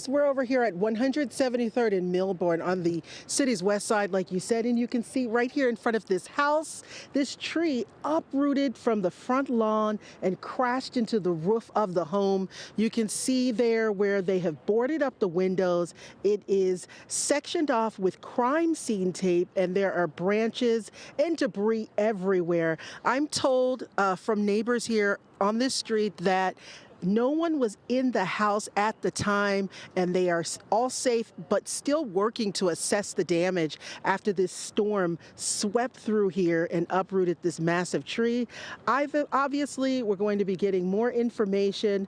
We're over here at 173rd and Milburn on the city's west side, like you said, and you can see right here in front of this house, this tree uprooted from the front lawn and crashed into the roof of the home. You can see there where they have boarded up the windows. It is sectioned off with crime scene tape, and there are branches and debris everywhere. I'm told from neighbors here on this street that no one was in the house at the time, and they are all safe, but still working to assess the damage after this storm swept through here and uprooted this massive tree. Obviously, we're going to be getting more information.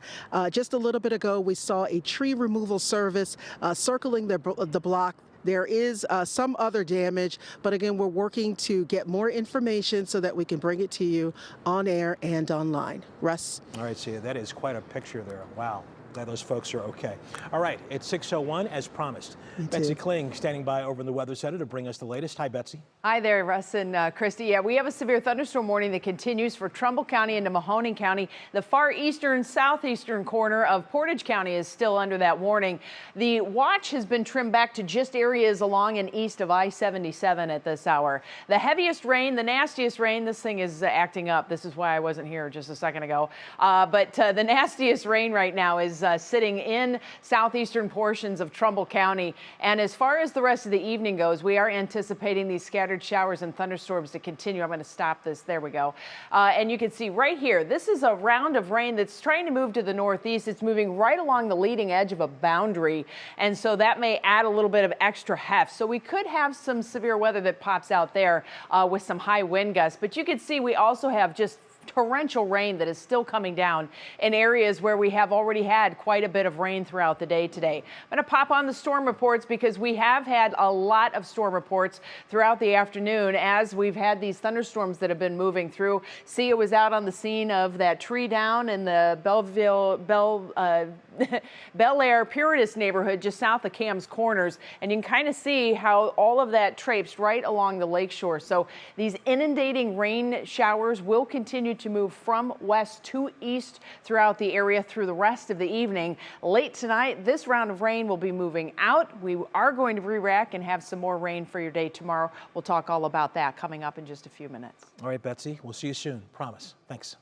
Just a little bit ago, we saw a tree removal service circling the block. There is some other damage, but again, we're working to get more information so that we can bring it to you on air and online. Russ? All right, Sia, that is quite a picture there. Wow. Glad those folks are okay. All right, it's 6:01 as promised. Betsy Kling standing by over in the Weather Center to bring us the latest. Hi, Betsy. Hi there, Russ and Christy. Yeah, we have a severe thunderstorm warning that continues for Trumbull County into Mahoning County. The far eastern, southeastern corner of Portage County is still under that warning. The watch has been trimmed back to just areas along and east of I-77 at this hour. The heaviest rain, the nastiest rain, this thing is acting up. This is why I wasn't here just a second ago. But the nastiest rain right now is sitting in southeastern portions of Trumbull County. And as far as the rest of the evening goes, we are anticipating these scattered showers and thunderstorms to continue. I'm going to stop this. There we go. And you can see right here, this is a round of rain that's trying to move to the northeast. It's moving right along the leading edge of a boundary. And so that may add a little bit of extra heft. So we could have some severe weather that pops out there with some high wind gusts. But you can see we also have just torrential rain that is still coming down in areas where we have already had quite a bit of rain throughout the day today. I'm going to pop on the storm reports because we have had a lot of storm reports throughout the afternoon as we've had these thunderstorms that have been moving through. Sia was out on the scene of that tree down in the Bel Air Puritas neighborhood just south of Cam's Corners, and you can kind of see how all of that traipsed right along the lakeshore. So these inundating rain showers will continue to move from west to east throughout the area through the rest of the evening. Late tonight, this round of rain will be moving out. We are going to re-rack and have some more rain for your day tomorrow. We'll talk all about that coming up in just a few minutes. All right, Betsy, we'll see you soon. Promise. Thanks.